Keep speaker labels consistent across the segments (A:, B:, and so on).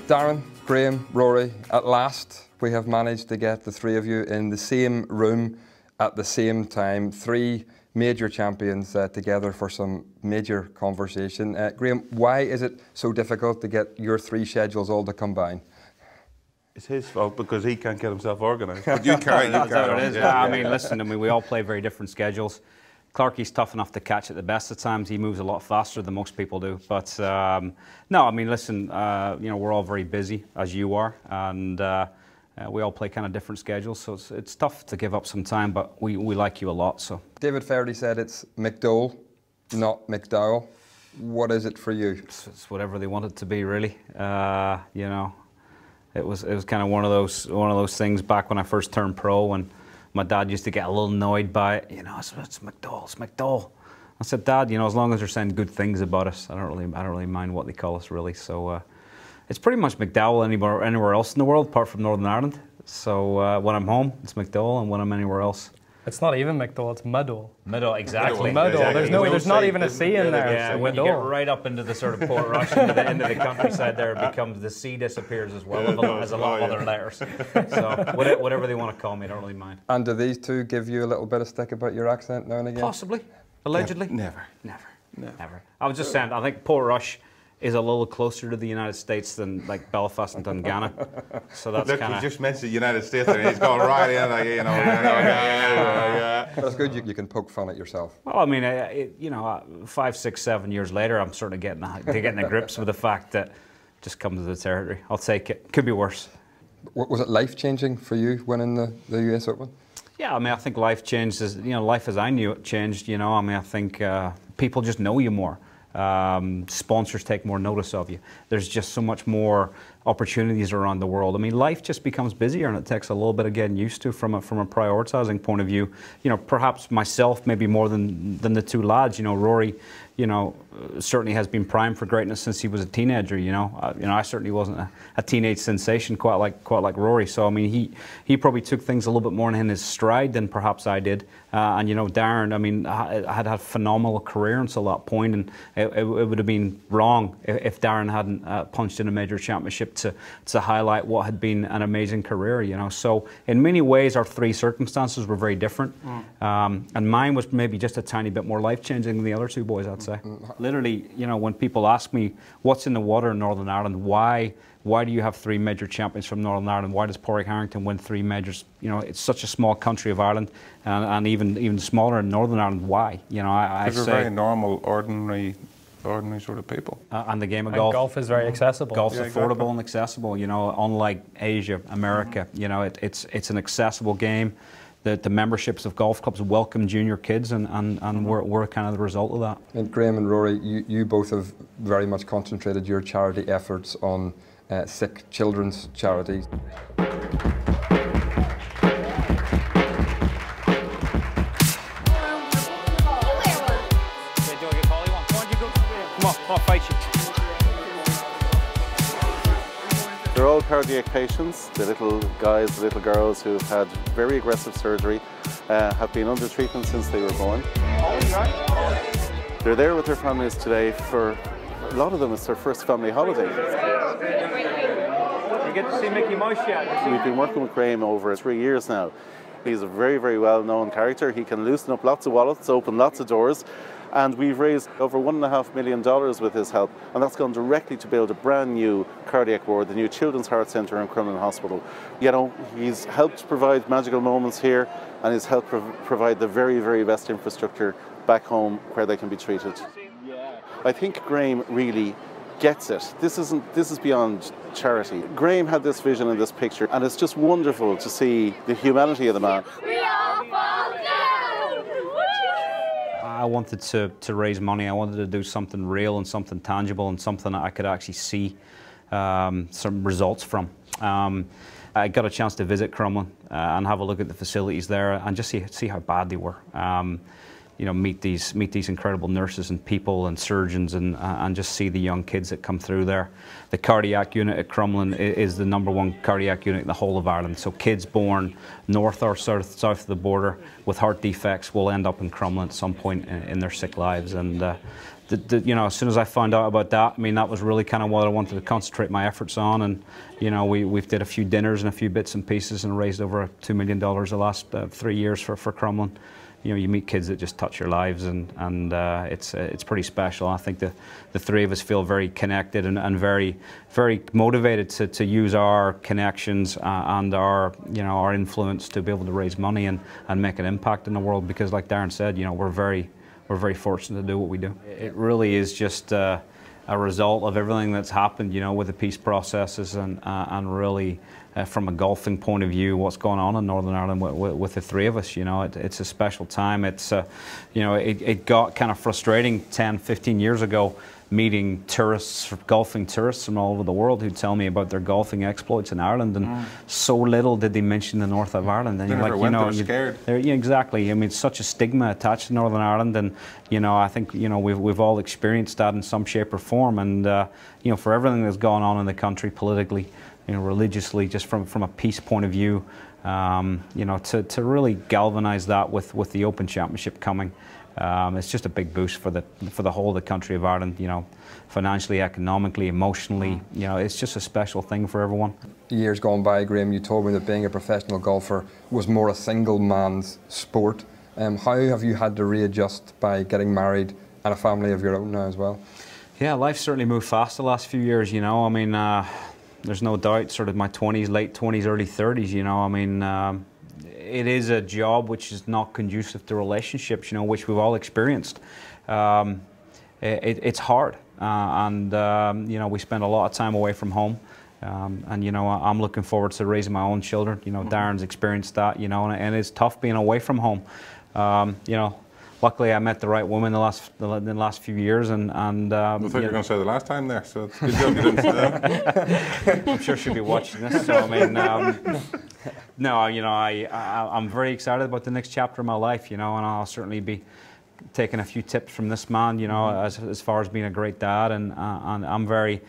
A: Darren, Graeme, Rory, at last we have managed to get the three of you in the same room at the same time. Three major champions together for some major conversation. Graeme, why is it so difficult to get your three schedules all to combine?
B: It's his fault because he can't get himself organised. But you can't.
C: That's what it is. Yeah, I mean, listen, we all play very different schedules. Clarkie's tough enough to catch at the best of times. He moves a lot faster than most people do. But no, I mean, listen, you know, we're all very busy, as you are, and we all play kind of different schedules. So it's tough to give up some time, but we like you a lot. So
A: David Fairley said it's McDowell, not McDowell. What is it for you?
C: It's whatever they want it to be, really. You know, it was kind of one of those things back when I first turned pro, when my dad used to get a little annoyed by it. You know, it's McDowell, it's McDowell. I said, Dad, you know, as long as they're saying good things about us, I don't really mind what they call us, really. So it's pretty much McDowell anywhere else in the world, apart from Northern Ireland. So when I'm home, it's McDowell, and when I'm anywhere else,
D: it's not even McDowell, it's McDowell.
C: McDowell, exactly.
D: McDowell. There's not even a C in there.
C: Yeah, when you get right up into the sort of Portrush, into the countryside, there it becomes the C disappears as well as a lot of other letters. So whatever they want to call me, I don't really mind.
A: And do these two give you a little bit of stick about your accent now and again?
C: Possibly, allegedly.
B: Never.
C: I was just saying, I think Portrush is a little closer to the United States than like Belfast and Dungannon. So that's kind of.
B: You just mentioned the United States and he's going right in, like, you know.
A: That's good. You can poke fun at yourself.
C: Well, I mean, you know, 5, 6, 7 years later, I'm sort of getting the grips with the fact that just comes to the territory. I'll take it. Could be worse.
A: Was it life changing for you winning the US Open?
C: Yeah, I mean, I think life changed. You know, life as I knew it changed. You know, I mean, I think people just know you more. Sponsors take more notice of you. There's just so much more opportunities around the world. I mean, life just becomes busier, and it takes a little bit of getting used to from a prioritizing point of view. You know, perhaps myself maybe more than the two lads. You know, Rory, you know, certainly has been primed for greatness since he was a teenager. You know, I certainly wasn't a teenage sensation quite like Rory. So I mean, he probably took things a little bit more in his stride than perhaps I did. And you know, Darren, I mean, I had a phenomenal career until that point, and it would have been wrong if Darren hadn't punched in a major championship to highlight what had been an amazing career. You know, so in many ways, our three circumstances were very different, and mine was maybe just a tiny bit more life changing than the other two boys, I'd say. Literally, you know, when people ask me what's in the water in Northern Ireland, why do you have three major champions from Northern Ireland? Why does Pádraig Harrington win three majors? You know, it's such a small country of Ireland, and even smaller in Northern Ireland. Why? You know, I say,
B: we're very normal, ordinary sort of people.
C: And the game of golf.
D: Golf is very accessible.
C: Golf's affordable
B: exactly.
C: and accessible. You know, unlike Asia, America. You know, it's an accessible game. The memberships of golf clubs welcome junior kids, and we're kind of the result of that.
A: And Graeme and Rory, you both have very much concentrated your charity efforts on sick children's charities.
E: They're all cardiac patients. The little guys, the little girls who've had very aggressive surgery have been under treatment since they were born. They're there with their families today. For a lot of them, it's their first family holiday.
C: You get to see Mickey Mouse yet?
E: We've been working with Graeme over 3 years now. He's a very, very well-known character. He can loosen up lots of wallets, open lots of doors. And we've raised over $1.5 million with his help, and that's gone directly to build a brand new cardiac ward, the new Children's Heart Centre in Crumlin Hospital. You know, he's helped provide magical moments here, and he's helped provide the very, very best infrastructure back home where they can be treated. I think Graeme really gets it. This is beyond charity. Graeme had this vision and this picture, and it's just wonderful to see the humanity of the man.
C: I wanted to raise money. I wanted to do something real and something tangible and something that I could actually see some results from. I got a chance to visit Crumlin and have a look at the facilities there and just see how bad they were. You know, meet these incredible nurses and people and surgeons and just see the young kids that come through there. The cardiac unit at Crumlin is the #1 cardiac unit in the whole of Ireland. So kids born north or south of the border with heart defects will end up in Crumlin at some point in their sick lives. And you know, as soon as I found out about that, I mean, that was really kind of what I wanted to concentrate my efforts on. And you know, we've did a few dinners and a few bits and pieces and raised over $2 million the last 3 years for Crumlin. You know, you meet kids that just touch your lives, and it's pretty special. I think the three of us feel very connected and very motivated to use our connections and our our influence to be able to raise money and make an impact in the world. Because, like Darren said, you know, we're very fortunate to do what we do. It really is just a result of everything that's happened, you know, with the peace processes and really. From a golfing point of view, what's going on in Northern Ireland with the three of us, you know, it's a special time. It's, you know, it got kind of frustrating 10, 15 years ago, meeting tourists, golfing tourists from all over the world who'd tell me about their golfing exploits in Ireland, and so little did they mention the north of Ireland. And
B: they never went, they were scared.
C: Yeah, exactly. I mean, it's such a stigma attached to Northern Ireland, and you know, I think you know we've all experienced that in some shape or form. And you know, for everything that's gone on in the country politically, you know, religiously, just from a peace point of view, you know, to really galvanise that with the Open Championship coming, it's just a big boost for the whole of the country of Ireland. You know, financially, economically, emotionally, you know, it's just a special thing for everyone.
A: Years gone by, Graeme, you told me that being a professional golfer was more a single man's sport. How have you had to readjust by getting married and a family of your own now as well? Yeah,
C: life certainly moved fast the last few years. You know, I mean. There's no doubt, sort of my 20s, late 20s, early 30s, you know, I mean, it is a job which is not conducive to relationships, you know, which we've all experienced. It's hard, and, you know, we spend a lot of time away from home, and, you know, I'm looking forward to raising my own children. You know, Darren's experienced that, you know, and it's tough being away from home. You know, luckily I met the right woman in the last few years, and
B: I thought you were going to say the last time there, so it's good job you didn't say that.
C: I'm sure she'll be watching this, so I mean, no, you know, I'm very excited about the next chapter of my life, you know, and I'll certainly be taking a few tips from this man, you know, as far as being a great dad, and I'm very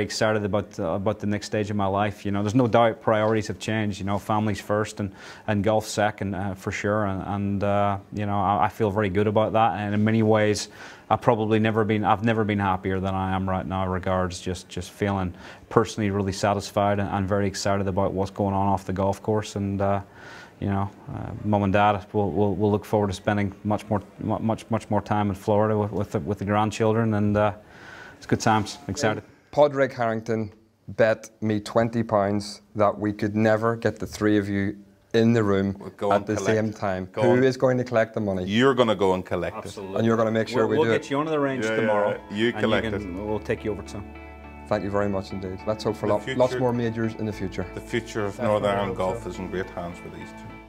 C: excited about the next stage of my life. You know, there's no doubt priorities have changed. You know, families first and golf second, for sure. And you know, I feel very good about that. And in many ways, I've never been happier than I am right now. Regards just feeling personally really satisfied and very excited about what's going on off the golf course. And you know, Mum and Dad will look forward to spending much more time in Florida with the grandchildren, and it's good times. Excited.
A: Padraig Harrington bet me £20 that we could never get the three of you in the room at the same time. Who is going to collect the money?
B: You're going to go and collect it.
A: And you're going to make sure we do it.
C: We'll get you onto the range tomorrow.
B: Yeah. You collect it.
C: We'll take you over to.
A: Thank you very much indeed. Let's hope for lots more majors in the future.
B: The future of Northern Ireland golf is in great hands with these two.